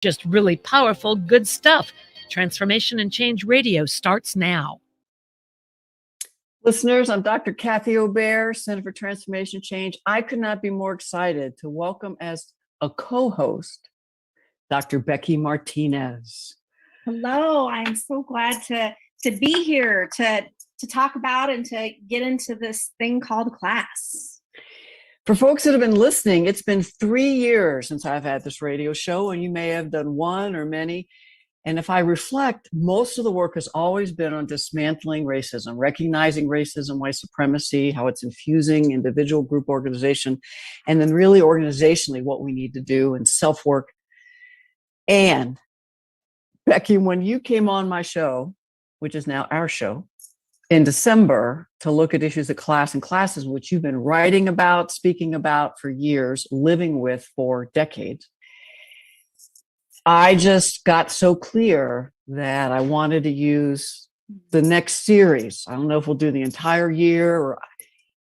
Just really powerful, good stuff. Transformation and Change Radio starts now. Listeners, I'm Dr. Kathy Obear, Center for Transformation Change. I could not be more excited to welcome as a co-host, Dr. Becky Martinez. Hello, I'm so glad to be here to talk about and to get into this thing called class. For folks that have been listening, it's been 3 years since I've had this radio show, and you may have done one or many. And if I reflect, most of the work has always been on dismantling racism, recognizing racism, white supremacy, how it's infusing individual, group, organization, and then really organizationally what we need to do and self-work. And Becky, when you came on my show, which is now our show, in December to look at issues of class and classism, which you've been writing about, speaking about for years, living with for decades, I just got so clear that I wanted to use the next series. I don't know if we'll do the entire year or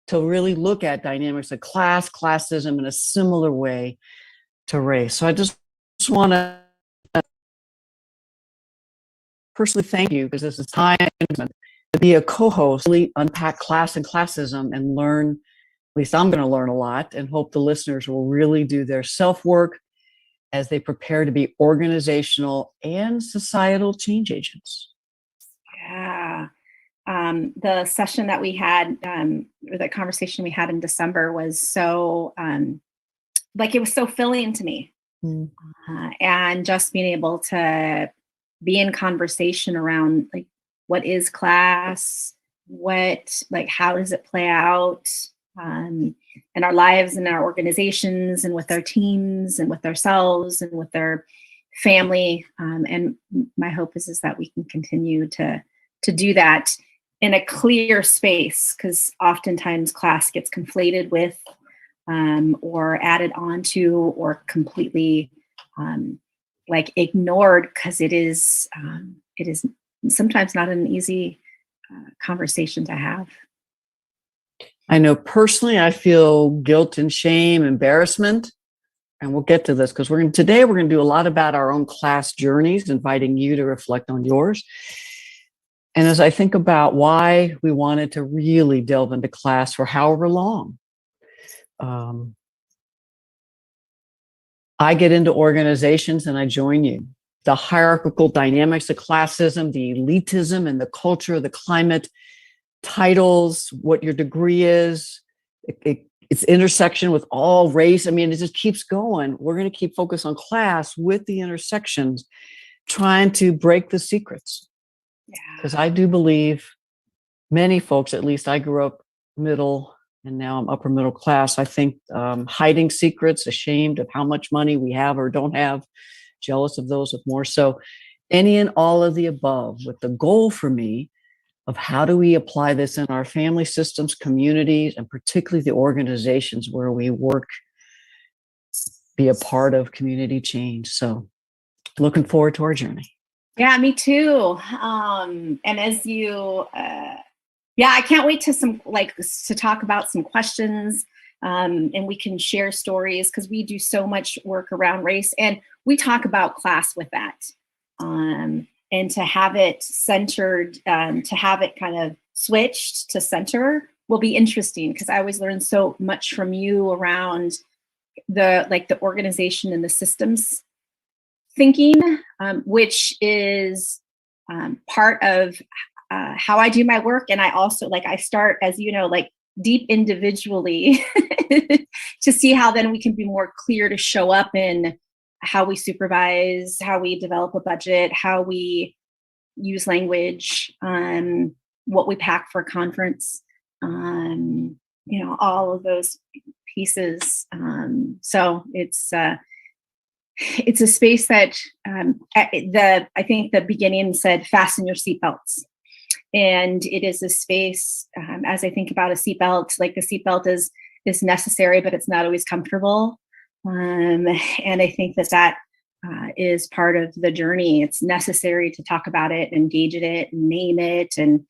to really look at dynamics of class, classism in a similar way to race. So I just want to personally thank you because this is time to be a co-host, really unpack class and classism and learn, at least I'm going to learn a lot, and hope the listeners will really do their self-work as they prepare to be organizational and societal change agents. Yeah. The session that we had, or the conversation we had in December was so, it was so filling to me. And just being able to be in conversation around what is class, how does it play out in our lives and our organizations and with our teams and with ourselves and with our family. And my hope is that we can continue to do that in a clear space, because oftentimes class gets conflated with or added onto or completely ignored, because it is sometimes not an easy conversation to have. I know personally, I feel guilt and shame, embarrassment, and we'll get to this because today we're going to do a lot about our own class journeys, inviting you to reflect on yours. And as I think about why we wanted to really delve into class for however long, I get into organizations and I join you. The hierarchical dynamics of classism, the elitism and the culture, the climate, titles, what your degree is, its intersection with all race. I mean, it just keeps going. We're going to keep focused on class with the intersections, trying to break the secrets. Because I do believe many folks, at least I grew up middle and now I'm upper middle class, I think hiding secrets, ashamed of how much money we have or don't have, jealous of those with more. So any and all of the above, with the goal for me of how do we apply this in our family systems, communities, and particularly the organizations where we work, be a part of community change. So looking forward to our journey. Yeah, me too. And as you, I can't wait to talk about some questions, and we can share stories, because we do so much work around race and we talk about class with that. And to have it centered, to have it kind of switched to center will be interesting, because I always learn so much from you around the organization and the systems thinking, which is part of how I do my work. And I also I start, as you know, deep individually to see how then we can be more clear to show up in how we supervise, how we develop a budget, how we use language, what we pack for a conference, all of those pieces. So it's a space that I think the beginning said, fasten your seatbelts. And it is a space, as I think about a seatbelt, the seatbelt is necessary, but it's not always comfortable. And I think that is part of the journey. It's necessary to talk about it, engage in it, and name it, and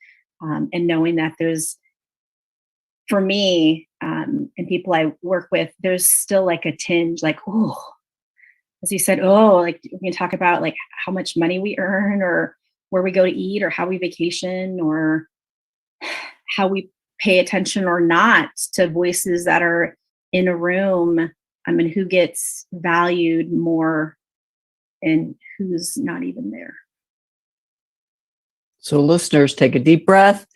knowing that there's, for me, and people I work with, there's still a tinge, as you said, oh, like we can talk about like how much money we earn or where we go to eat or how we vacation or how we pay attention or not to voices that are in a room. I mean, who gets valued more and who's not even there. So listeners, take a deep breath.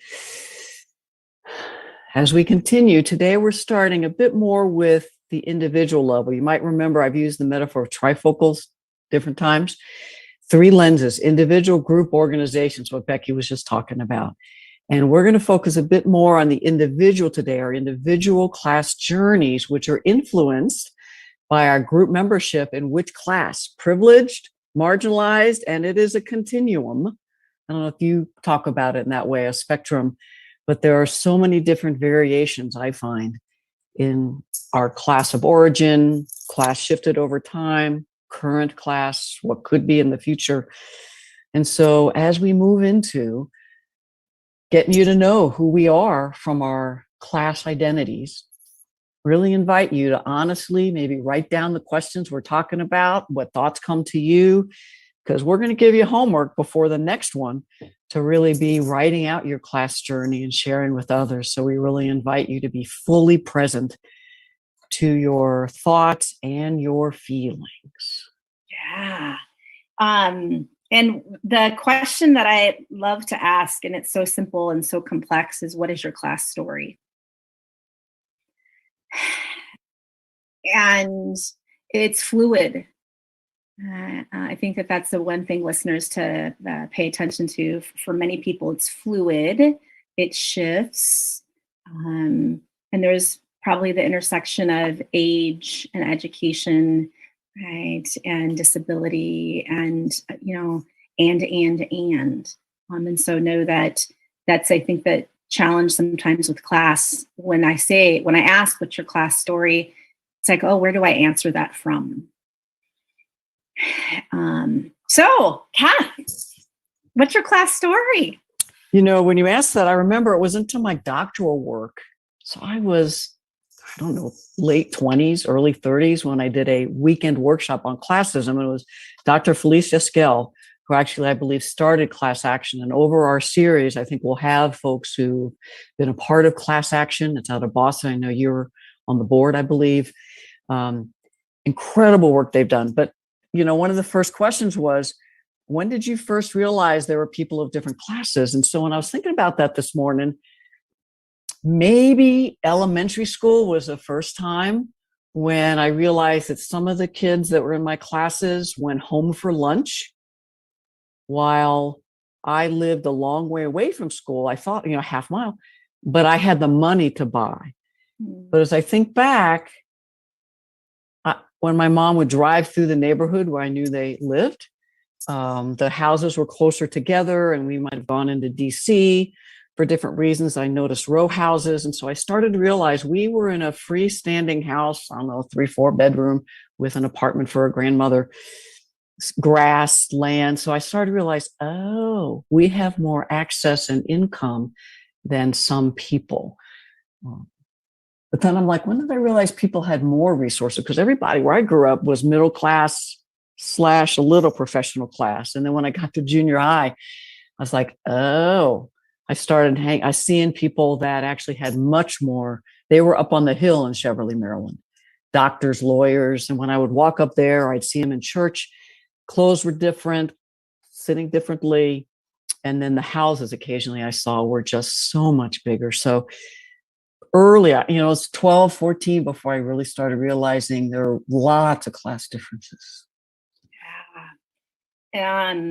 As we continue, today we're starting a bit more with the individual level. You might remember I've used the metaphor of trifocals different times. 3 lenses, individual, group, organizations, what Becky was just talking about. And we're going to focus a bit more on the individual today, our individual class journeys, which are influenced by our group membership in which class, privileged, marginalized, and it is a continuum. I don't know if you talk about it in that way, a spectrum, but there are so many different variations I find in our class of origin, class shifted over time, current class, what could be in the future. And so as we move into getting you to know who we are from our class identities, really invite you to honestly maybe write down the questions we're talking about, what thoughts come to you, because we're going to give you homework before the next one to really be writing out your class journey and sharing with others. So we really invite you to be fully present to your thoughts and your feelings. Yeah. And the question that I love to ask, and it's so simple and so complex, is what is your class story? And it's fluid. I think that that's the one thing listeners to pay attention to. For many people, it's fluid. It shifts. And there's probably the intersection of age and education, right, and disability, and and so know that that's, I think, that challenge sometimes with class. When I ask what's your class story, it's like, oh, where do I answer that from? So Kath, what's your class story? When you asked that, I remember it was into my doctoral work. So I was, I don't know, late 20s, early 30s when I did a weekend workshop on classism. And it was Dr. Felicia Skell, who actually, I believe, started Class Action. And over our series, I think we'll have folks who've been a part of Class Action. It's out of Boston. I know you're on the board, I believe. Incredible work they've done. But, one of the first questions was, when did you first realize there were people of different classes? And so when I was thinking about that this morning, maybe elementary school was the first time when I realized that some of the kids that were in my classes went home for lunch while I lived a long way away from school. I thought, half mile, but I had the money to buy. But as I think back, when my mom would drive through the neighborhood where I knew they lived, the houses were closer together, and we might have gone into DC for different reasons. I noticed row houses. And so I started to realize we were in a freestanding house, 3-4 bedroom with an apartment for a grandmother, grass, land. So I started to realize, oh, we have more access and income than some people. But then I'm like, when did I realize people had more resources? Because everybody where I grew up was middle class / a little professional class. And then when I got to junior high, I was like, oh, I started seeing people that actually had much more. They were up on the hill in Cheverly, Maryland, doctors, lawyers. And when I would walk up there, I'd see them in church. Clothes were different, sitting differently. And then the houses occasionally I saw were just so much bigger. So early, it's 12, 14 before I really started realizing there are lots of class differences. Yeah.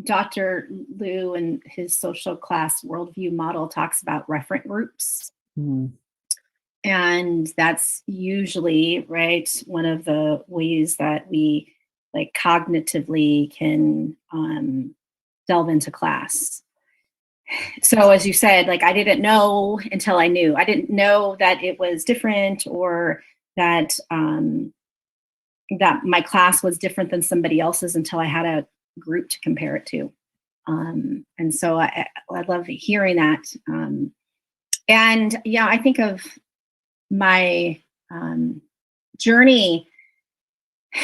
Dr. Liu and his social class worldview model talks about referent groups. Mm. And that's usually, right, one of the ways that we cognitively can delve into class. So as you said, I didn't know until I knew. I didn't know that it was different, or that that my class was different than somebody else's until I had a group to compare it to. And so I love hearing that. And yeah, I think of my journey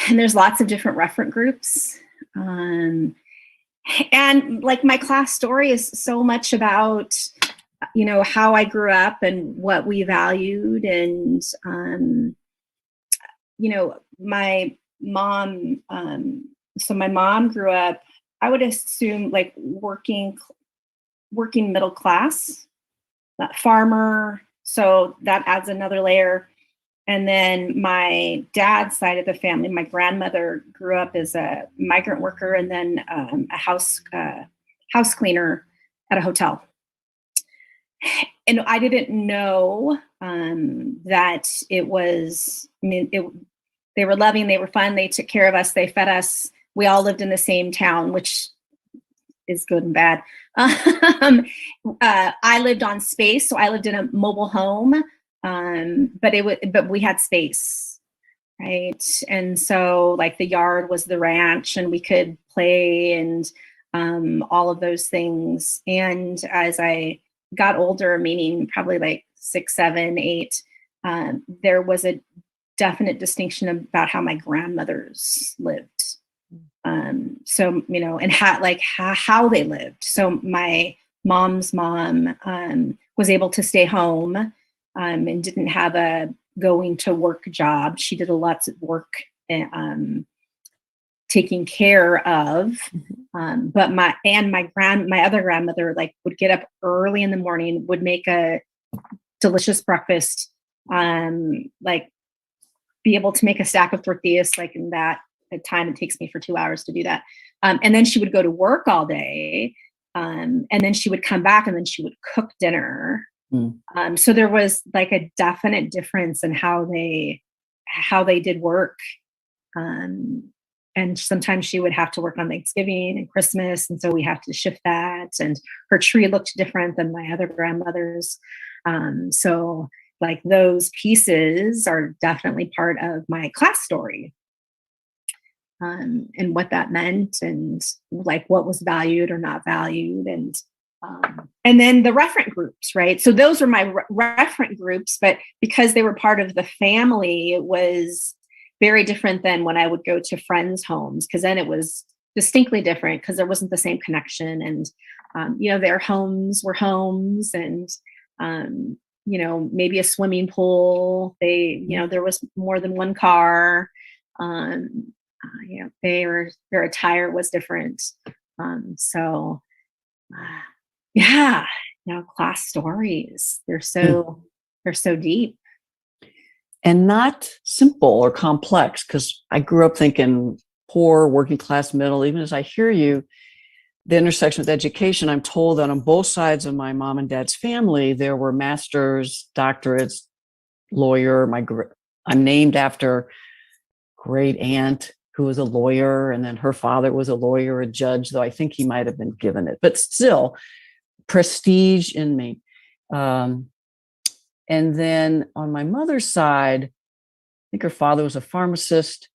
And there's lots of different referent groups. And like my class story is so much about, how I grew up and what we valued. And, my mom, so my mom grew up, I would assume like working middle class, farmer. So that adds another layer. And then my dad's side of the family, my grandmother grew up as a migrant worker and then a house cleaner at a hotel. And I didn't know that it was, they were loving, they were fun, they took care of us, they fed us. We all lived in the same town, which is good and bad. I lived on space, so I lived in a mobile home. But we had space, right? And so like the yard was the ranch and we could play and all of those things. And as I got older, meaning probably like 6, 7, 8, there was a definite distinction about how my grandmothers lived. So, and how they lived. So my mom's mom was able to stay home and didn't have a going to work job. She did a lot of work taking care of. But my other grandmother would get up early in the morning, would make a delicious breakfast, be able to make a stack of tortillas in that time it takes me for 2 hours to do that. And then she would go to work all day. And then she would come back and then she would cook dinner. So there was a definite difference in how they did work. And sometimes she would have to work on Thanksgiving and Christmas. And so we have to shift that. And her tree looked different than my other grandmother's. So those pieces are definitely part of my class story. And what that meant and what was valued or not valued. And then the referent groups, right? So those were my referent groups, but because they were part of the family, it was very different than when I would go to friends' homes, because then it was distinctly different because there wasn't the same connection. And, their homes were homes and, maybe a swimming pool. There was more than one car. Their attire was different. Class stories, they're so deep. And not simple or complex, because I grew up thinking poor, working class, middle. Even as I hear you, the intersection with education, I'm told that on both sides of my mom and dad's family, there were masters, doctorates, lawyer. I'm named after great aunt who was a lawyer, and then her father was a lawyer, a judge, though I think he might have been given it, but still prestige in me. And then on my mother's side, I think her father was a pharmacist.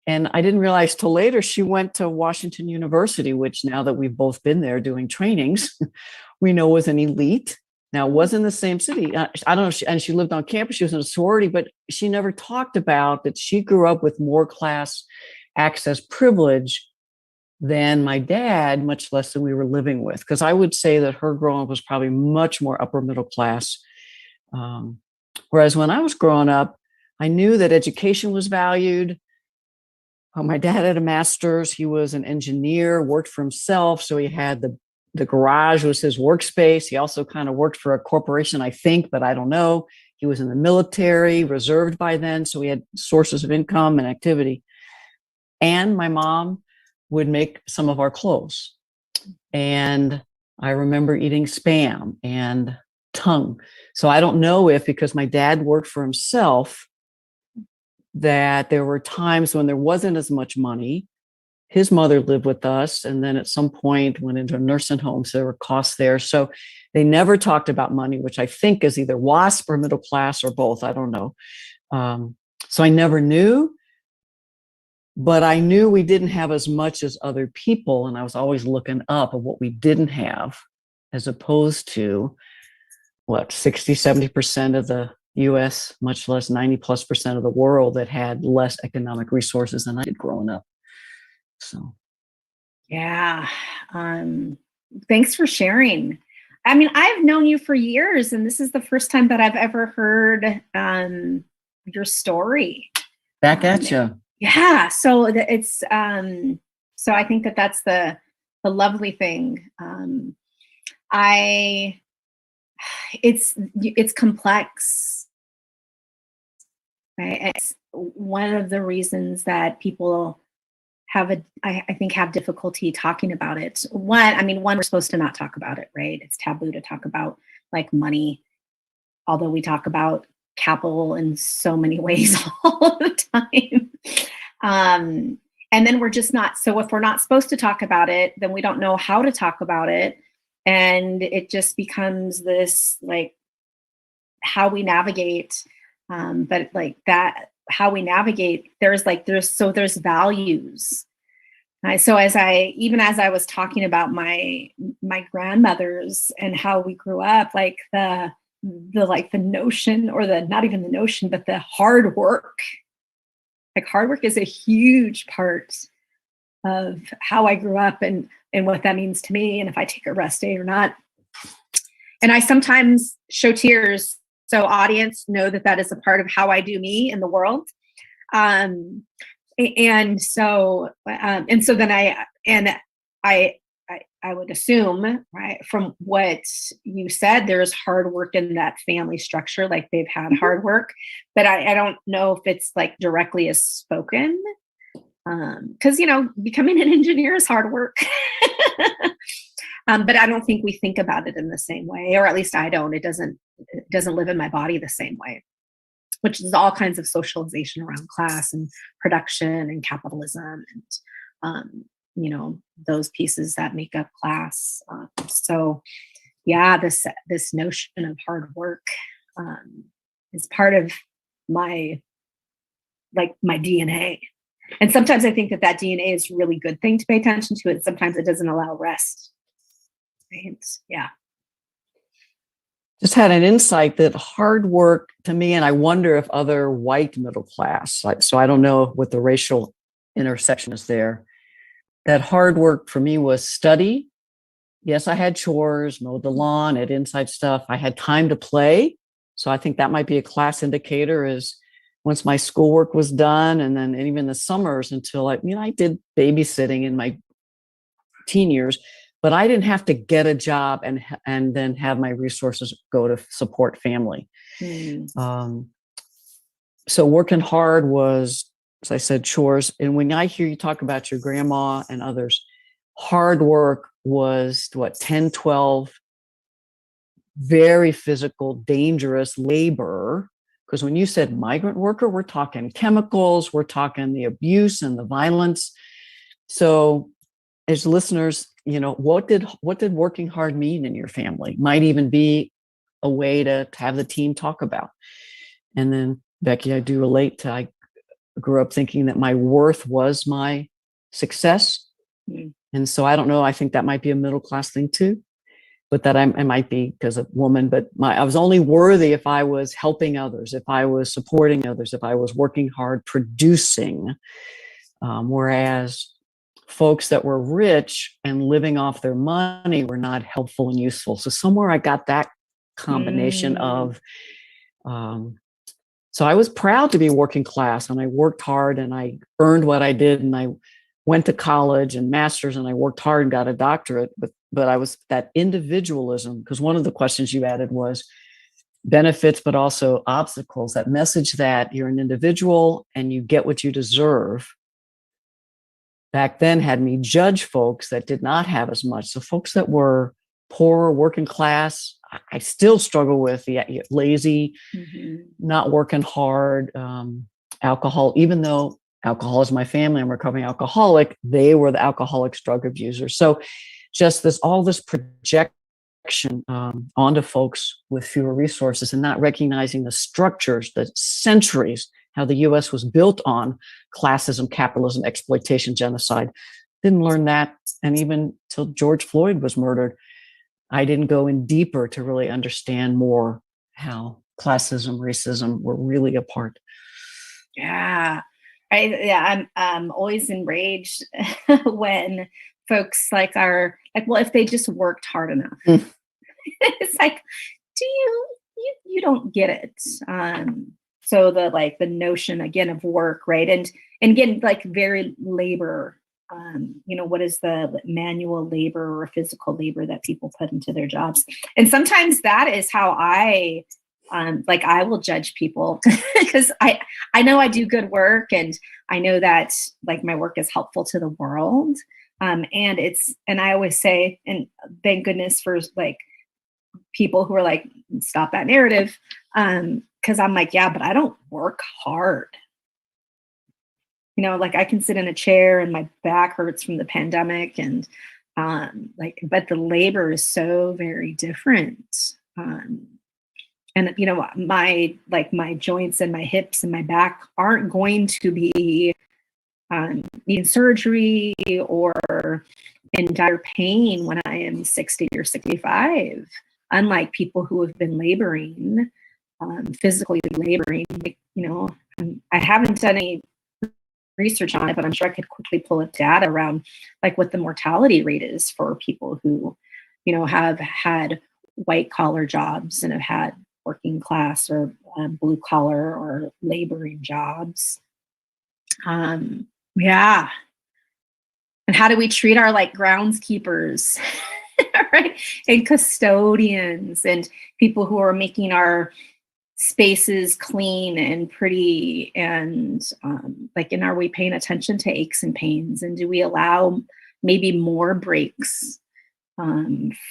And I didn't realize till later she went to Washington University, which now that we've both been there doing trainings, we know was an elite. Now, it was in the same city. I don't know. And she lived on campus. She was in a sorority, but she never talked about that she grew up with more class access privilege than my dad, much less than we were living with. Because I would say that her growing up was probably much more upper middle class. Whereas when I was growing up, I knew that education was valued. My dad had a master's. He was an engineer, worked for himself. So he had the garage was his workspace. He also kind of worked for a corporation, I think, but I don't know. He was in the military, reserved by then. So he had sources of income and activity. And my mom would make some of our clothes. And I remember eating Spam and tongue. So I don't know if, because my dad worked for himself, that there were times when there wasn't as much money. His mother lived with us, and then at some point went into a nursing home, so there were costs there. So they never talked about money, which I think is either WASP or middle class or both. I don't know. So I never knew, but I knew we didn't have as much as other people, and I was always looking up at what we didn't have, as opposed to 60, 70% of the US, much less 90+% of the world, that had less economic resources than I did growing up. So. Yeah. Thanks for sharing. I mean, I've known you for years, and this is the first time that I've ever heard your story. Back at you. Yeah. So it's so I think that that's the lovely thing. It's complex, right? It's one of the reasons that people I think have difficulty talking about it. One, we're supposed to not talk about it, right? It's taboo to talk about like money, although we talk about capital in so many ways all the time. And then we're just not, so if we're not supposed to talk about it, then we don't know how to talk about it. And it just becomes this, like, how we navigate, but like that, how we navigate, there's values. So as I was talking about my grandmothers and how we grew up, like the notion, or not even the notion, but the hard work. Like hard work is a huge part of how I grew up and what that means to me, and if I take a rest day or not. And I sometimes show tears, so audience know that is a part of how I do me in the world. And so then I would assume, right, from what you said, there's hard work in that family structure, like they've had hard work, but I don't know if it's like directly as spoken, because becoming an engineer is hard work. But I don't think we think about it in the same way, or at least I don't. It doesn't live in my body the same way, which is all kinds of socialization around class and production and capitalism and those pieces that make up class. So yeah, this notion of hard work is part of my DNA. And sometimes I think that DNA is a really good thing to pay attention to, and sometimes it doesn't allow rest. Right? Yeah. Just had an insight that hard work to me, and I wonder if other white middle class, so I don't know what the racial intersection is there, that hard work for me was study. Yes, I had chores, mowed the lawn, had inside stuff. I had time to play. So I think that might be a class indicator, is once my schoolwork was done, and then even the summers until I did babysitting in my teen years, but I didn't have to get a job and then have my resources go to support family. So working hard was, as I said, chores. And when I hear you talk about your grandma and others, hard work was 10, 12, very physical, dangerous labor. Because when you said migrant worker, we're talking chemicals, we're talking the abuse and the violence. So as listeners, what did working hard mean in your family? Might even be a way to have the team talk about. And then, Becky, I do relate to, I grew up thinking that my worth was my success. And so I don't know, I think that might be a middle class thing too, but that I might be because of woman, but I was only worthy if I was helping others, if I was supporting others, if I was working hard, producing. Whereas folks that were rich and living off their money were not helpful and useful. So somewhere I got that combination of, so I was proud to be working class, and I worked hard and I earned what I did, and I went to college and master's, and I worked hard and got a doctorate, but I was that individualism, because one of the questions you added was benefits, but also obstacles, that message that you're an individual and you get what you deserve. Back then had me judge folks that did not have as much. So folks that were poor, working class, I still struggle with the lazy, not working hard, alcohol, even though alcohol is my family, I'm a recovering alcoholic, they were the alcoholics, drug abusers. So just all this projection onto folks with fewer resources, and not recognizing the structures, the centuries, how the US was built on classism, capitalism, exploitation, genocide. Didn't learn that. And even till George Floyd was murdered, I didn't go in deeper to really understand more how classism, racism were really a part. Yeah. I'm always enraged when folks like are like, well, if they just worked hard enough. It's like, do you don't get it. So the notion again of work, right? And again, like very labor, what is the manual labor or physical labor that people put into their jobs? And sometimes that is how I will judge people because I know I do good work, and I know that like my work is helpful to the world. And I always say, and thank goodness for like people who are like, stop that narrative. Cause I'm like, yeah, but I don't work hard. Like I can sit in a chair and my back hurts from the pandemic, and but the labor is so very different. And my joints and my hips and my back aren't going to be needing surgery or in dire pain when I am 60 or 65. Unlike people who have been laboring, physically laboring. I haven't done any research on it, but I'm sure I could quickly pull up data around like what the mortality rate is for people who, have had white collar jobs and have had working class or blue collar or laboring jobs. Yeah. And how do we treat our like groundskeepers, right? And custodians and people who are making our spaces clean and pretty, and and are we paying attention to aches and pains, and do we allow maybe more breaks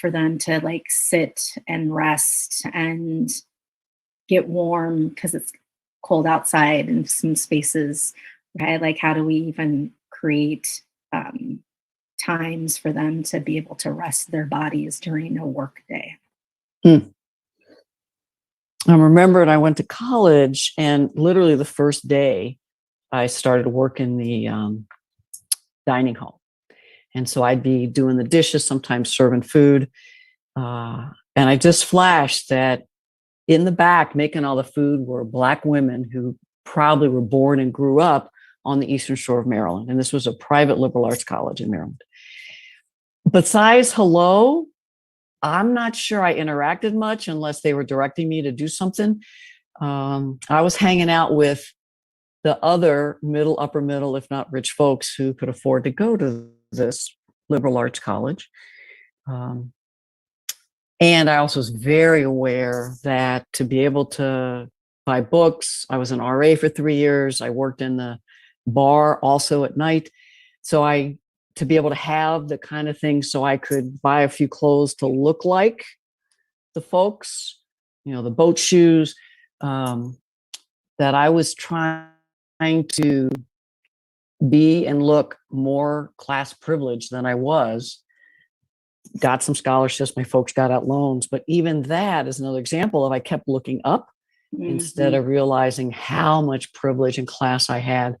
for them to like sit and rest and get warm because it's cold outside in some spaces, right? Like how do we even create times for them to be able to rest their bodies during a work day? I remembered I went to college, and literally the first day I started work in the dining hall. And so I'd be doing the dishes, sometimes serving food. And I just flashed that in the back making all the food were Black women who probably were born and grew up on the Eastern Shore of Maryland. And this was a private liberal arts college in Maryland. Besides hello, I'm not sure I interacted much unless they were directing me to do something. I was hanging out with the other middle, upper middle, if not rich folks who could afford to go to this liberal arts college. And I also was very aware that to be able to buy books, I was an RA for 3 years. I worked in the bar also at night. So to be able to have the kind of things so I could buy a few clothes to look like the folks, the boat shoes, that I was trying to be and look more class privileged than I was. Got some scholarships, my folks got out loans, but even that is another example of I kept looking up instead of realizing how much privilege and class I had.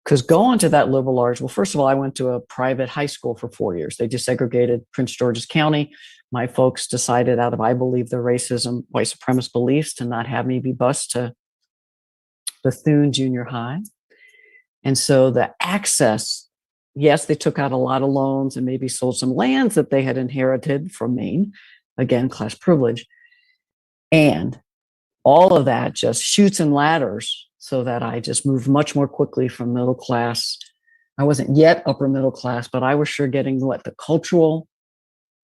Because going to that liberal arts, well, first of all, I went to a private high school for 4 years. They desegregated Prince George's County. My folks decided out of, I believe, their racism, white supremacist beliefs, to not have me be bused to Bethune Junior High. And so the access, yes, they took out a lot of loans and maybe sold some lands that they had inherited from Maine. Again, class privilege. And all of that just shoots and ladders so that I just moved much more quickly from middle class. I wasn't yet upper middle class, but I was sure getting the cultural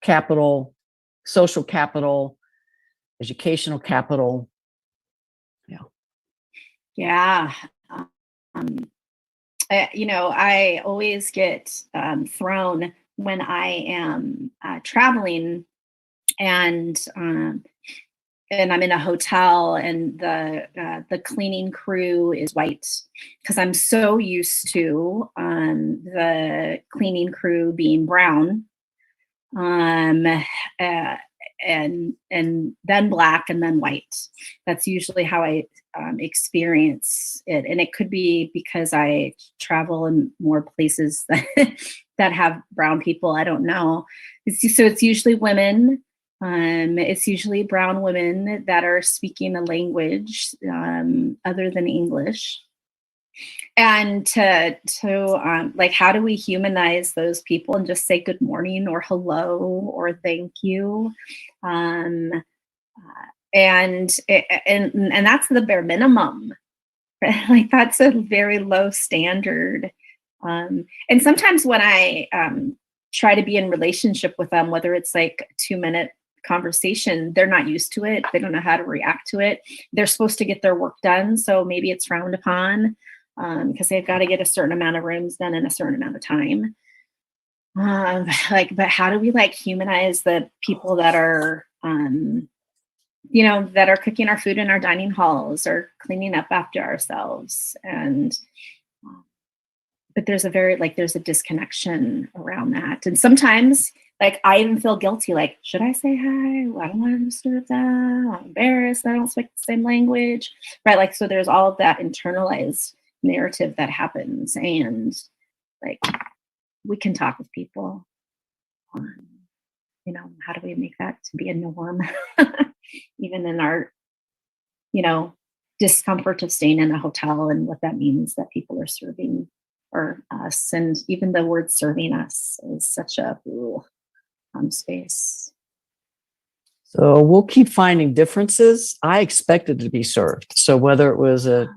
capital, social capital, educational capital. Yeah. I always get thrown when I am traveling and I'm in a hotel and the cleaning crew is white, because I'm so used to the cleaning crew being brown, and then Black and then white. That's usually how I experience it, and it could be because I travel in more places that have brown people. I don't know. It's usually women. It's usually brown women that are speaking a language other than English. And like, how do we humanize those people and just say good morning or hello or thank you? And that's the bare minimum. Like, that's a very low standard. And sometimes when I try to be in relationship with them, whether it's like a 2-minute conversation, they're not used to it. They don't know how to react to it. They're supposed to get their work done, so maybe it's frowned upon because they've got to get a certain amount of rooms done in a certain amount of time. But how do we like humanize the people that are that are cooking our food in our dining halls or cleaning up after ourselves? And but there's a disconnection around that. And sometimes, like, I even feel guilty, like, should I say hi? Well, I don't want to disturb them. I'm embarrassed. I don't speak the same language, right? Like, so there's all of that internalized narrative that happens. And like, we can talk with people. How do we make that to be a norm? Even in our, discomfort of staying in a hotel and what that means that people are serving or us. And even the word serving us is such a space. So we'll keep finding differences. I expected to be served. So whether it was a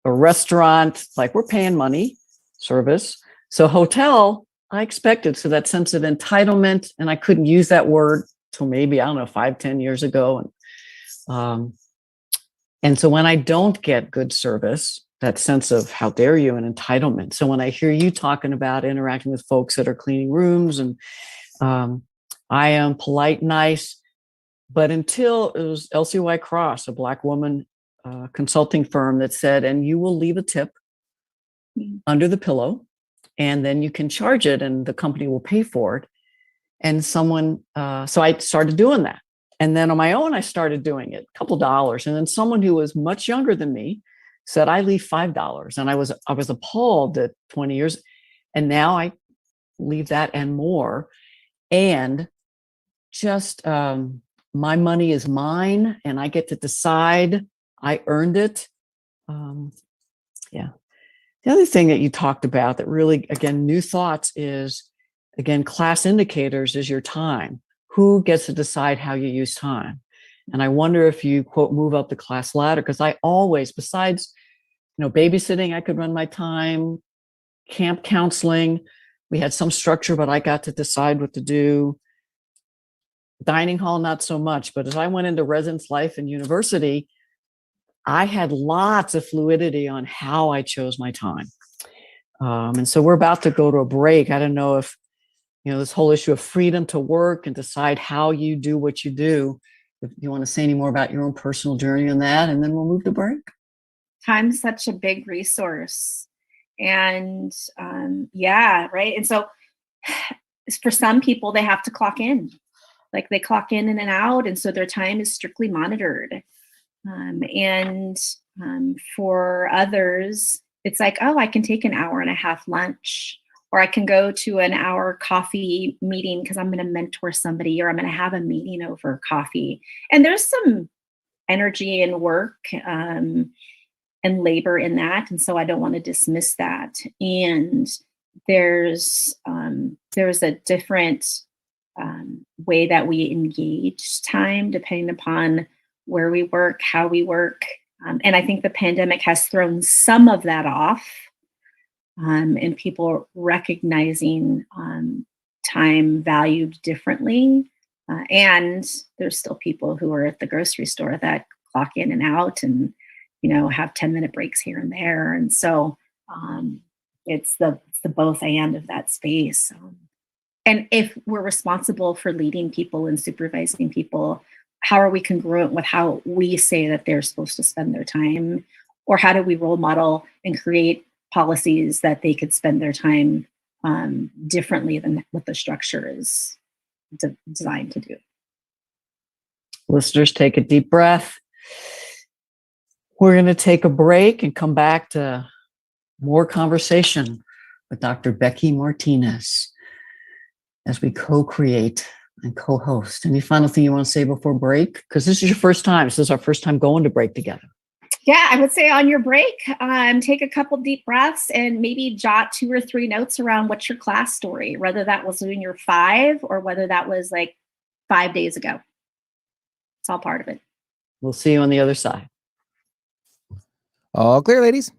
restaurant, like, we're paying money, service. So hotel, I expected. So that sense of entitlement, and I couldn't use that word till maybe, 5-10 years ago. And so when I don't get good service, that sense of how dare you and entitlement. So when I hear you talking about interacting with folks that are cleaning rooms, and I am polite, nice, but until it was LCY Cross, a Black woman consulting firm, that said, and you will leave a tip under the pillow, and then you can charge it and the company will pay for it. And so I started doing that. And then on my own, I started doing it, a couple dollars. And then someone who was much younger than me said, I leave $5. And I was appalled at 20 years. And now I leave that and more. And just my money is mine and I get to decide. I earned it. The other thing that you talked about that really, again, new thoughts is, again, class indicators is your time. Who gets to decide how you use time? And I wonder if you, quote, move up the class ladder, because I always, besides, babysitting, I could run my time, camp counseling, we had some structure, but I got to decide what to do. Dining hall, not so much. But as I went into residence life and university, I had lots of fluidity on how I chose my time. And so we're about to go to a break. I don't know if, this whole issue of freedom to work and decide how you do what you do. If you want to say any more about your own personal journey on that, and then we'll move to break. Time's such a big resource. And right. And so for some people, they have to clock in. Like, they clock in and out. And so their time is strictly monitored. For others, it's like, oh, I can take an hour and a half lunch, or I can go to an hour coffee meeting because I'm going to mentor somebody, or I'm going to have a meeting over coffee. And there's some energy and work and labor in that. And so I don't want to dismiss that. And there's a different way that we engage time depending upon where we work, how we work. And I think the pandemic has thrown some of that off, and people recognizing time valued differently. And there's still people who are at the grocery store that clock in and out and, have 10-minute breaks here and there. And so it's the both and of that space. And if we're responsible for leading people and supervising people, how are we congruent with how we say that they're supposed to spend their time? Or how do we role model and create policies that they could spend their time differently than what the structure is designed to do? Listeners, take a deep breath. We're going to take a break and come back to more conversation with Dr. Becky Martinez as we co-create and co-host. Any final thing you want to say before break? Because this is your first time. This is our first time going to break together. Yeah, I would say on your break, take a couple deep breaths and maybe jot 2 or 3 notes around what's your class story, whether that was when you're 5 or whether that was like 5 days ago. It's all part of it. We'll see you on the other side. All clear, ladies.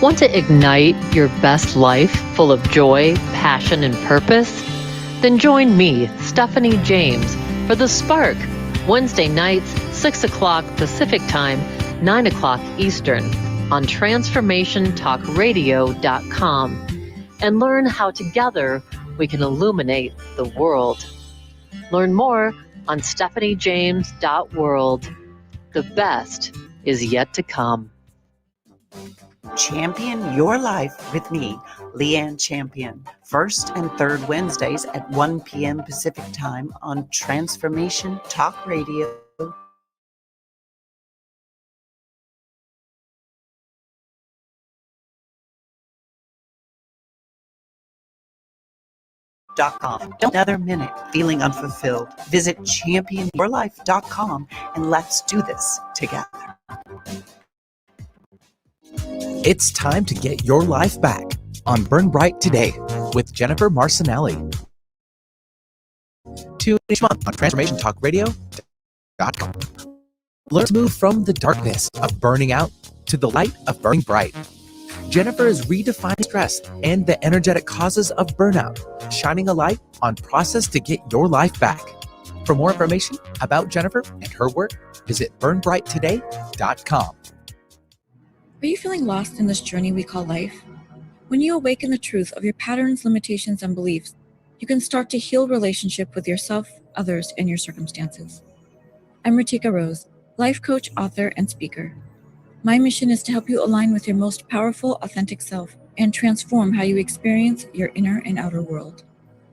Want to ignite your best life full of joy, passion, and purpose? Then join me, Stephanie James, for The Spark, Wednesday nights, 6 o'clock Pacific Time, 9 o'clock Eastern, on TransformationTalkRadio.com, and learn how together we can illuminate the world. Learn more on stephaniejames.world. The best is yet to come. Champion Your Life with me, Leanne Champion. First and third Wednesdays at 1 p.m. Pacific Time on Transformation Talk Radio. .com. Don't another minute feeling unfulfilled. Visit championyourlife.com and let's do this together. It's time to get your life back on Burn Bright Today with Jennifer Marcinelli. Tune in each month on TransformationTalkRadio.com. Learn to move from the darkness of burning out to the light of burning bright. Jennifer is redefining stress and the energetic causes of burnout, shining a light on process to get your life back. For more information about Jennifer and her work, visit burnbrighttoday.com. Are you feeling lost in this journey we call life? When you awaken the truth of your patterns, limitations, and beliefs, you can start to heal relationship with yourself, others, and your circumstances. I'm Ritika Rose, life coach, author, and speaker. My mission is to help you align with your most powerful, authentic self and transform how you experience your inner and outer world.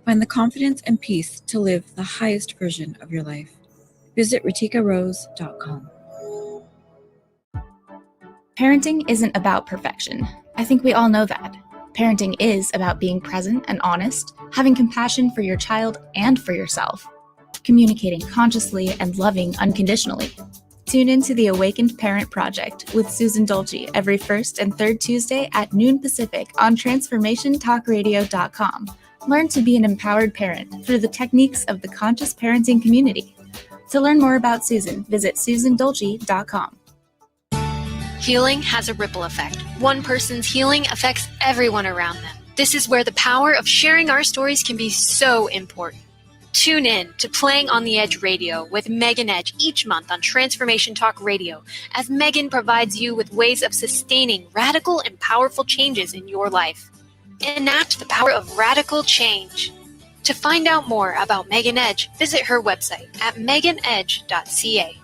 Find the confidence and peace to live the highest version of your life. Visit ritikarose.com. Parenting isn't about perfection. I think we all know that. Parenting is about being present and honest, having compassion for your child and for yourself, communicating consciously and loving unconditionally. Tune into the Awakened Parent Project with Susan Dolce every first and third Tuesday at noon Pacific on TransformationTalkRadio.com. Learn to be an empowered parent through the techniques of the conscious parenting community. To learn more about Susan, visit susandolce.com. Healing has a ripple effect. One person's healing affects everyone around them. This is where the power of sharing our stories can be so important. Tune in to Playing on the Edge Radio with Megan Edge each month on Transformation Talk Radio, as Megan provides you with ways of sustaining radical and powerful changes in your life. Enact the power of radical change. To find out more about Megan Edge, visit her website at meganedge.ca.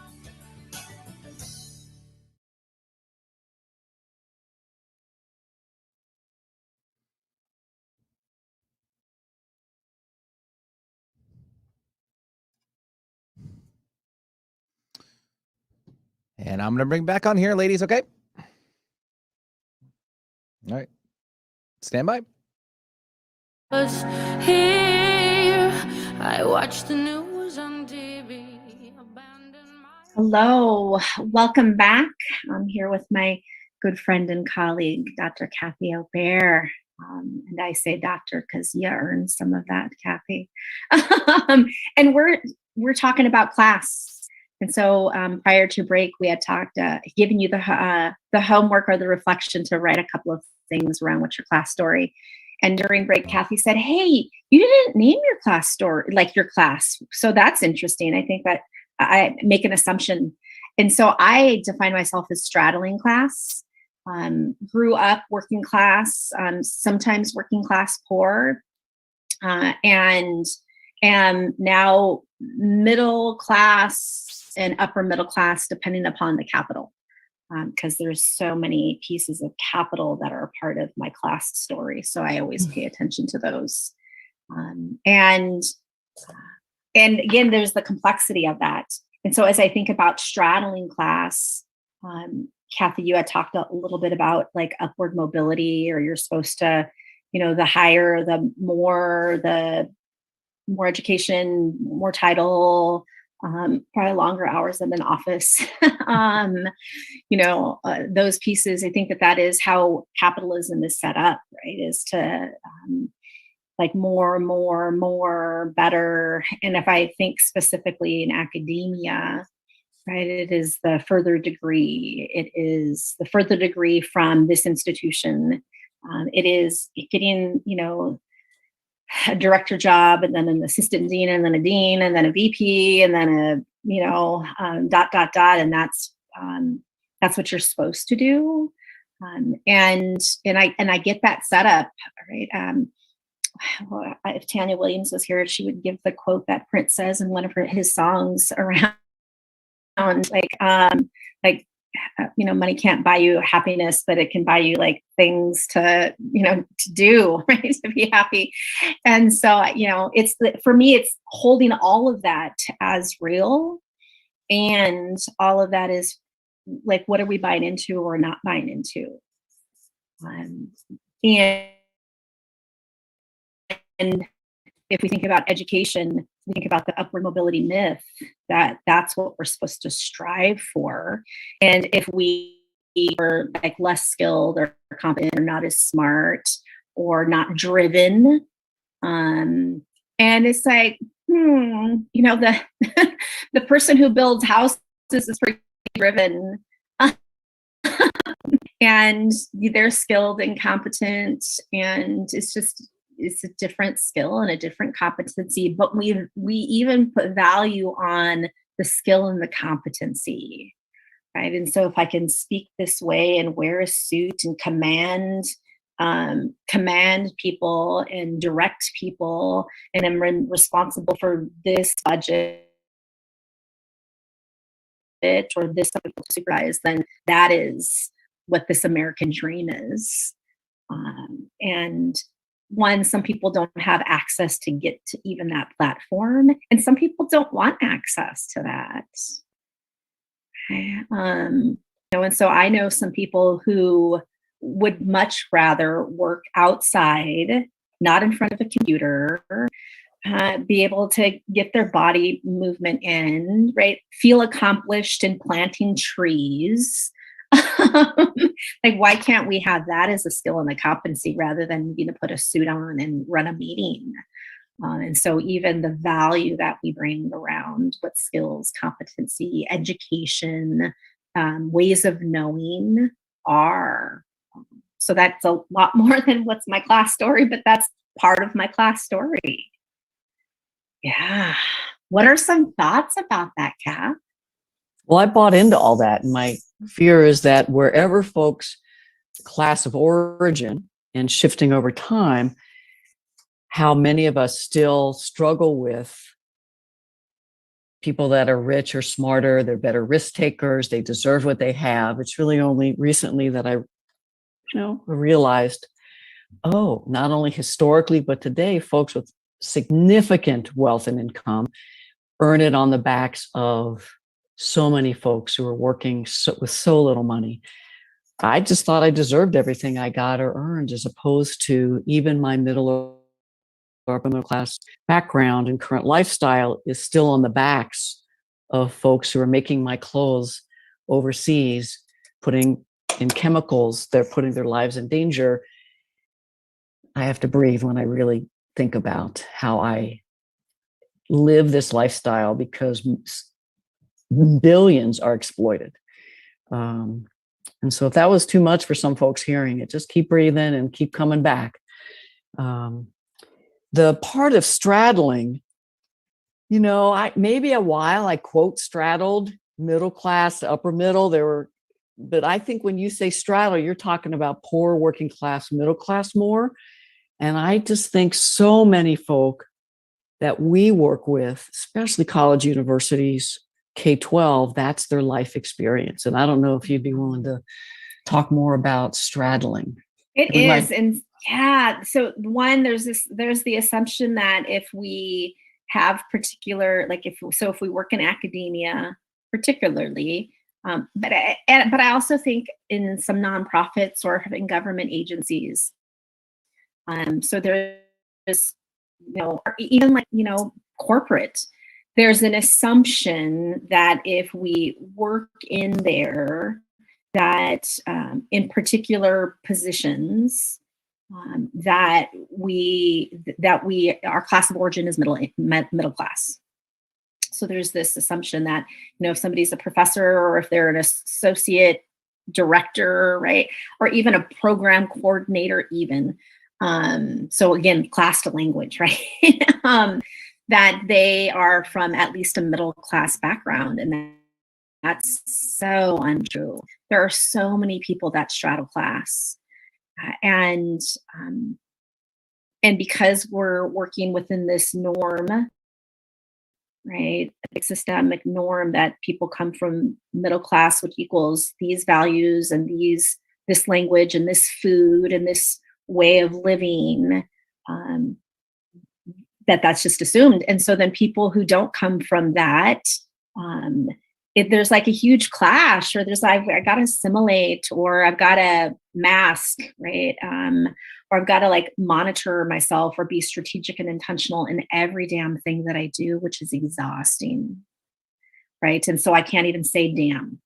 And I'm going to bring back on here, ladies, okay? All right. Stand by. Here, I watch the news on TV. Hello, welcome back. I'm here with my good friend and colleague, Dr. Kathy Obear. And I say doctor because you earned some of that, Kathy. And we're talking about class. And so prior to break, we had talked, given you the homework or the reflection to write a couple of things around what's your class story. And during break, Kathy said, hey, you didn't name your class story, like your class. So that's interesting. I think that I make an assumption. And so I define myself as straddling class. Grew up working class, sometimes working class poor, and am now middle class and upper middle class, depending upon the capital, because there's so many pieces of capital that are a part of my class story. So I always pay attention to those. And and again, there's the complexity of that. And so as I think about straddling class, Kathy, you had talked a little bit about like upward mobility, or you're supposed to, the higher, the more education, more title, probably longer hours in an office. Those pieces, I think that is how capitalism is set up, right? Is to like more, better. And if I think specifically in academia, right, it is the further degree. It is the further degree from this institution. It is getting, a director job, and then an assistant dean, and then a dean, and then a VP, and then a, and that's what you're supposed to do. And I get that setup, right? If Tanya Williams was here, she would give the quote that Prince says in one of his songs around money can't buy you happiness, but it can buy you like things to do, right, to be happy. And so, for me, it's holding all of that as real, and all of that is like, what are we buying into or not buying into? And if we think about education, we think about the upward mobility myth, that's what we're supposed to strive for. And if we are like less skilled or competent or not as smart or not driven, and it's like, the the person who builds houses is pretty driven. And they're skilled and competent, and it's a different skill and a different competency, but we even put value on the skill and the competency, right? And so if I can speak this way and wear a suit and command people and direct people, and I'm responsible for this budget or this people to supervise, then that is what this American dream is. And some people don't have access to get to even that platform, and some people don't want access to that. And so I know some people who would much rather work outside, not in front of a computer, be able to get their body movement in, right? Feel accomplished in planting trees. Like, why can't we have that as a skill and a competency rather than put a suit on and run a meeting? And so even the value that we bring around what skills, competency, education, ways of knowing are. So that's a lot more than what's my class story, but that's part of my class story. Yeah. What are some thoughts about that, Kat? Well, I bought into all that. And my fear is that wherever folks' class of origin and shifting over time, how many of us still struggle with people that are rich or smarter, they're better risk takers, they deserve what they have. It's really only recently that I realized, not only historically, but today, folks with significant wealth and income earn it on the backs of so many folks who are working with so little money. I just thought I deserved everything I got or earned, as opposed to even my middle or upper middle class background and current lifestyle is still on the backs of folks who are making my clothes overseas, putting in chemicals, they're putting their lives in danger. I have to breathe when I really think about how I live this lifestyle, because billions are exploited. And so if that was too much for some folks hearing it, just keep breathing and keep coming back. The part of straddling, maybe a while I quote straddled middle class, upper middle. But I think when you say straddle, you're talking about poor, working class, middle class more. And I just think so many folk that we work with, especially college, universities, K-12, that's their life experience. And I don't know if you'd be willing to talk more about straddling. It is. And yeah, so one, there's the assumption that if we have particular, like if we work in academia, particularly, but I also think in some nonprofits or in government agencies. So there's, or even like, corporate, there's an assumption that if we work in there, that in particular positions, that our class of origin is middle class. So there's this assumption that, if somebody's a professor or if they're an associate director, right, or even a program coordinator, even. So again, class to language, right? That they are from at least a middle class background, and that's so untrue. There are so many people that straddle class, and because we're working within this norm, right, a systemic norm that people come from middle class, which equals these values and this language and this food and this way of living, that's just assumed. And so then people who don't come from that, there's like a huge clash, or there's like, I got to assimilate, or I've got to mask, right? Or I've got to like monitor myself or be strategic and intentional in every damn thing that I do, which is exhausting, right? And so I can't even say damn,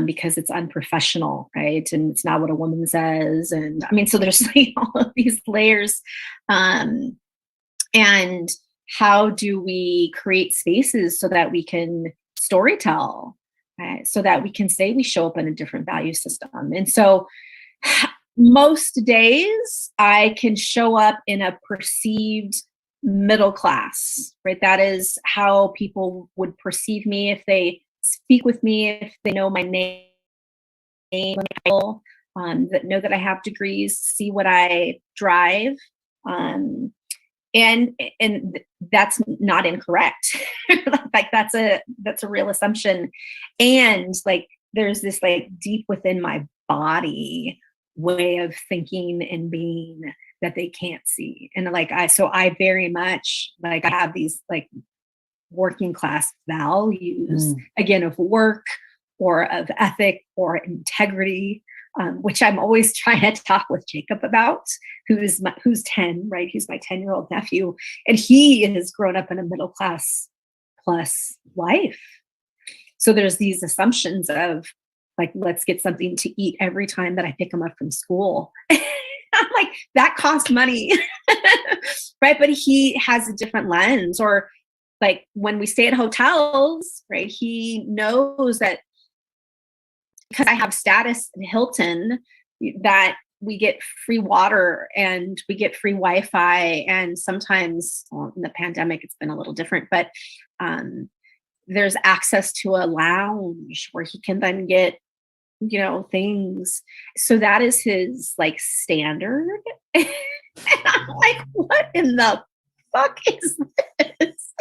because it's unprofessional, right? And it's not what a woman says. And I mean, so there's like all of these layers. And how do we create spaces so that we can storytell, right? So that we can say we show up in a different value system. And so most days I can show up in a perceived middle class, right? That is how people would perceive me if they speak with me, if they know my name, that know that I have degrees, see what I drive. And that's not incorrect. Like that's a real assumption. And like there's this like deep within my body way of thinking and being that they can't see. And like I very much like I have these like working class values, again, of work or of ethic or integrity, which I'm always trying to talk with Jacob about, who's 10, right? He's my 10-year-old nephew, and he has grown up in a middle class plus life. So there's these assumptions of like, let's get something to eat every time that I pick him up from school. I'm like, that costs money, right? But he has a different lens. Or like when we stay at hotels, right? He knows that because I have status in Hilton, that we get free water and we get free Wi-Fi. And sometimes, well, in the pandemic, it's been a little different, but there's access to a lounge where he can then get, things. So that is his like standard. And I'm like, what in the fuck is this?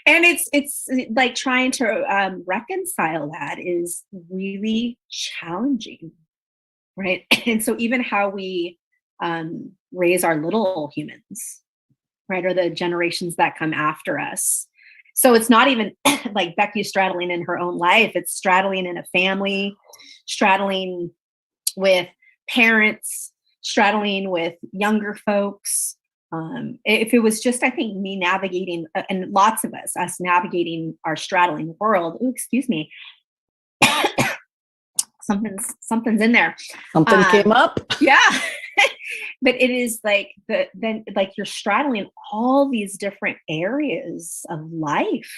And it's like trying to reconcile that is really challenging, right? And so even how we raise our little humans, right, or the generations that come after us. So it's not even like Becky straddling in her own life. It's straddling in a family, straddling with parents, straddling with younger folks. If it was just, I think, me navigating, and lots of us navigating our straddling world. Ooh, excuse me. Something's in there. Something came up. Yeah. But it is like then you're straddling all these different areas of life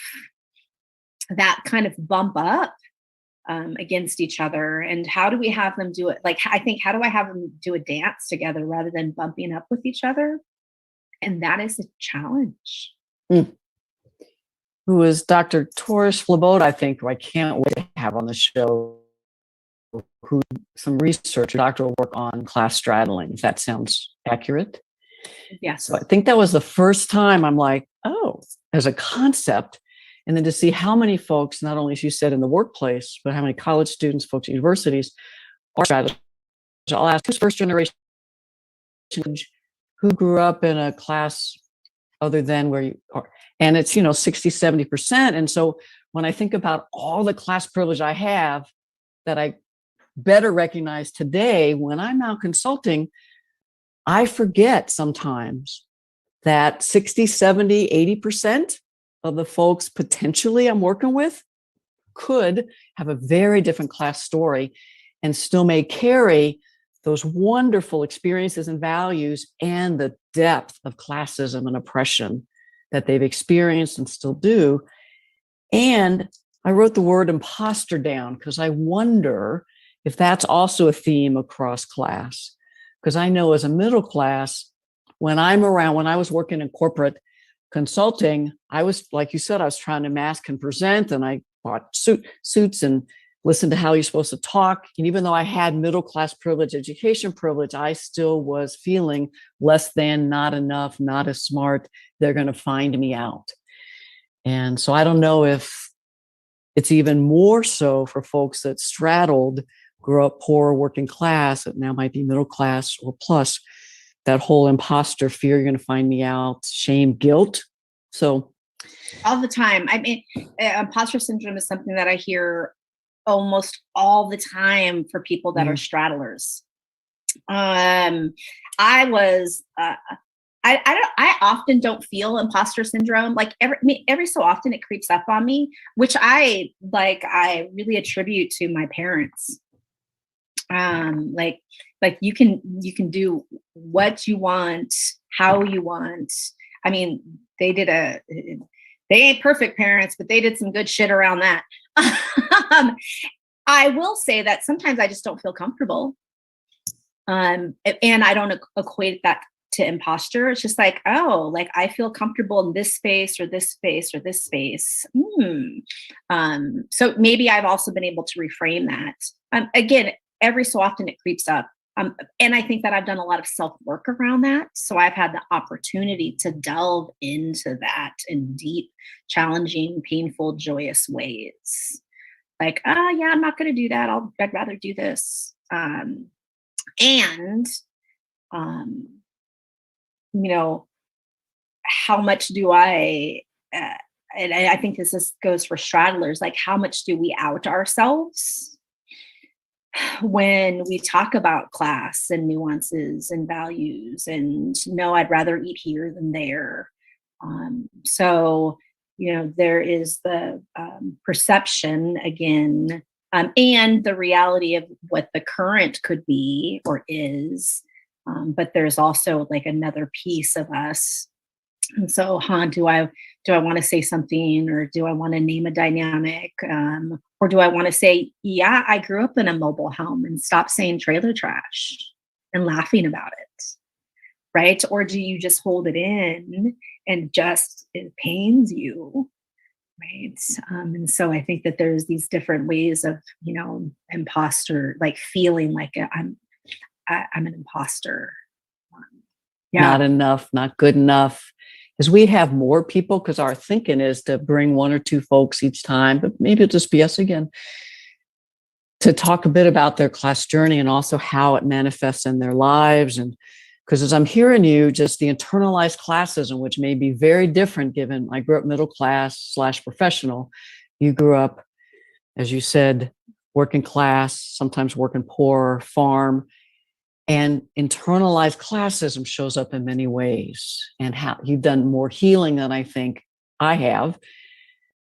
that kind of bump up against each other. And how do we have them do it? Like, I think, how do I have them do a dance together rather than bumping up with each other? And that is a challenge. Who is Dr. Taurus Flaboda, I think, who I can't wait to have on the show, who some research, doctoral work on class straddling, if that sounds accurate. Yes. So I think that was the first time I'm like, oh, as a concept. And then to see how many folks, not only as you said in the workplace, but how many college students, folks at universities are straddling. I'll ask, who's first generation who grew up in a class other than where you are. And it's, 60, 70%. And so when I think about all the class privilege I have that I better recognize today, when I'm now consulting, I forget sometimes that 60, 70, 80% of the folks potentially I'm working with could have a very different class story and still may carry those wonderful experiences and values and the depth of classism and oppression that they've experienced and still do. And I wrote the word imposter down because I wonder if that's also a theme across class. Because I know as a middle class, when I was working in corporate consulting, I was, like you said, I was trying to mask and present, and I bought suits and listened to how you're supposed to talk. And even though I had middle class privilege, education privilege, I still was feeling less than, not enough, not as smart. They're going to find me out. And so I don't know if it's even more so for folks that straddled, grew up poor, working class, that now might be middle class or plus, that whole imposter fear, you're going to find me out, shame, guilt. So all the time. I mean, imposter syndrome is something that I hear almost all the time for people that are straddlers. I often don't feel imposter syndrome. Like every so often it creeps up on me, which I really attribute to my parents. Like you can do what you want, how you want. I mean, they ain't perfect parents, but they did some good shit around that. I will say that sometimes I just don't feel comfortable. And I don't equate that to imposter. It's just like, oh, like I feel comfortable in this space or this space or this space. So maybe I've also been able to reframe that. Again, every so often it creeps up. And I think that I've done a lot of self-work around that. So I've had the opportunity to delve into that in deep, challenging, painful, joyous ways. Like, yeah, I'm not going to do that. I'd rather do this. How much do I, and I think this goes for straddlers, like how much do we out ourselves when we talk about class and nuances and values and no, I'd rather eat here than there. So, there is the perception again, and the reality of what the current could be or is. But there's also like another piece of us. And so, do I want to say something, or do I want to name a dynamic? Or do I want to say, yeah, I grew up in a mobile home, and stop saying trailer trash and laughing about it, right? Or do you just hold it in and just, it pains you, right? And so I think that there's these different ways of, imposter, like feeling like I'm an imposter. Not enough, not good enough. Because we have more people, because our thinking is to bring one or two folks each time, but maybe it'll just be us again, to talk a bit about their class journey and also how it manifests in their lives. And because as I'm hearing you, just the internalized classism, which may be very different given I grew up middle class / professional. You grew up, as you said, working class, sometimes working poor, farm. And internalized classism shows up in many ways, and how you've done more healing than I think I have.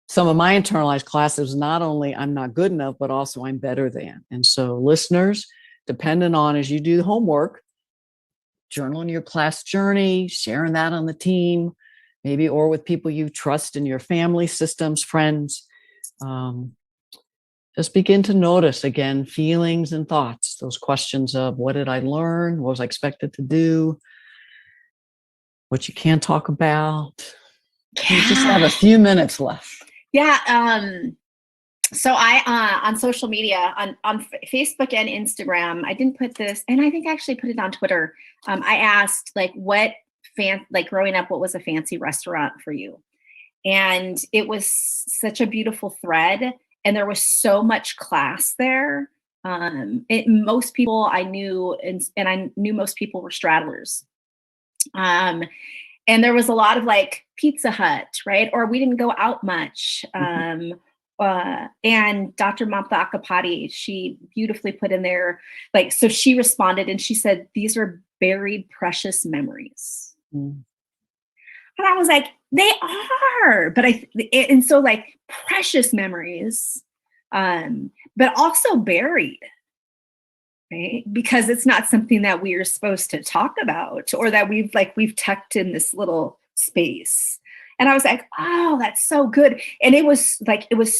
Some of my internalized classism, not only I'm not good enough, but also I'm better than. And so listeners, depending on, as you do the homework, journaling your class journey, sharing that on the team, maybe, or with people you trust in your family systems, friends, just begin to notice again feelings and thoughts, those questions of what did I learn? What was I expected to do? What you can't talk about. Yeah. You just have a few minutes left. Yeah. So I, on social media, on Facebook and Instagram, I didn't put this, and I think I actually put it on Twitter. I asked like growing up, what was a fancy restaurant for you? And it was such a beautiful thread. And there was so much class there. Most people I knew, and I knew most people were straddlers. And there was a lot of like Pizza Hut, right? Or we didn't go out much. And Dr. Mamta Akapati, she beautifully put in there, like, so she responded and she said, these are buried precious memories. And I was like, they are, but and so like precious memories, but also buried, right? Because it's not something that we are supposed to talk about, or that we've tucked in this little space. And I was like, oh, that's so good. And it was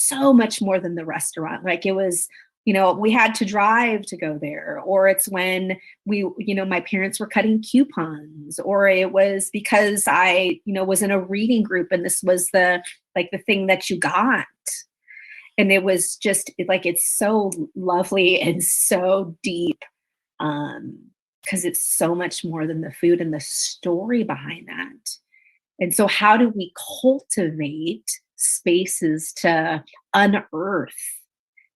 so much more than the restaurant. Like it was, we had to drive to go there, or it's when my parents were cutting coupons, or it was because I, was in a reading group and this was the thing that you got. And it was just it's so lovely and so deep, because it's so much more than the food and the story behind that. And so how do we cultivate spaces to unearth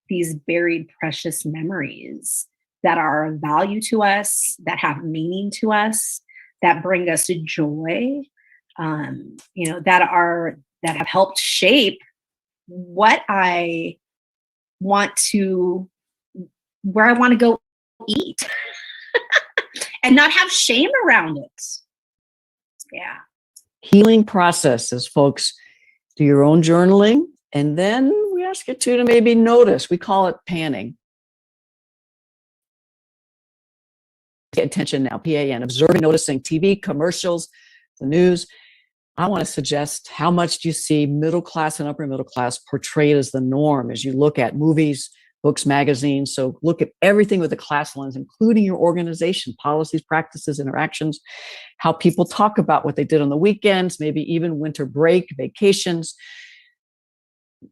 these buried precious memories that are of value to us, that have meaning to us, that bring us joy, that have helped shape what I want to, where I want to go eat and not have shame around it. Yeah. Healing processes, folks. Do your own journaling, and then we ask you to maybe notice. We call it panning. Pay attention now, PAN, observing, noticing TV, commercials, the news. I want to suggest, how much do you see middle class and upper middle class portrayed as the norm as you look at movies, books, magazines? So look at everything with a class lens, including your organization, policies, practices, interactions, how people talk about what they did on the weekends, maybe even winter break, vacations,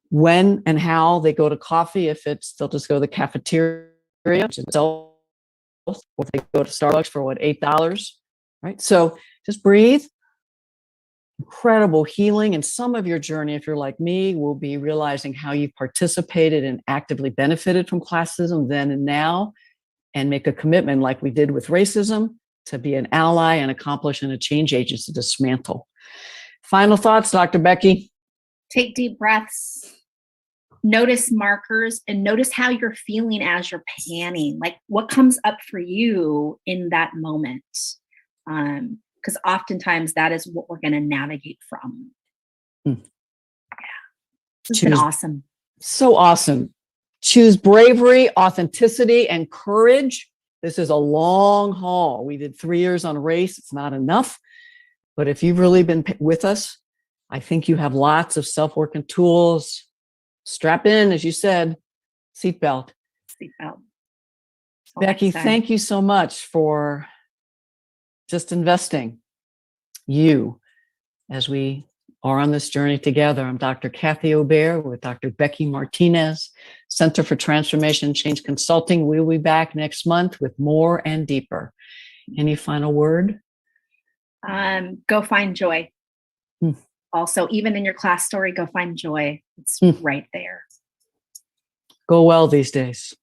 when and how they go to coffee, if they'll just go to the cafeteria, or if they go to Starbucks for $8, right? So just breathe. Incredible healing. And some of your journey, if you're like me, will be realizing how you've participated and actively benefited from classism then and now, and make a commitment, like we did with racism, to be an ally and accomplish and a change agent to dismantle. Final thoughts, Dr. Becky? Take deep breaths. Notice markers and notice how you're feeling as you're panning, like what comes up for you in that moment. Because oftentimes that is what we're going to navigate from. Yeah. It's been awesome. So awesome. Choose bravery, authenticity, and courage. This is a long haul. We did 3 years on race. It's not enough. But if you've really been with us, I think you have lots of self-work and tools. Strap in, as you said, seatbelt. Seatbelt. Becky, thank you so much for just investing you as we are on this journey together. I'm Dr. Kathy Obear with Dr. Becky Martinez, Center for Transformation and Change Consulting. We'll be back next month with more and deeper. Any final word? Go find joy. Also, even in your class story, go find joy. It's right there. Go well these days.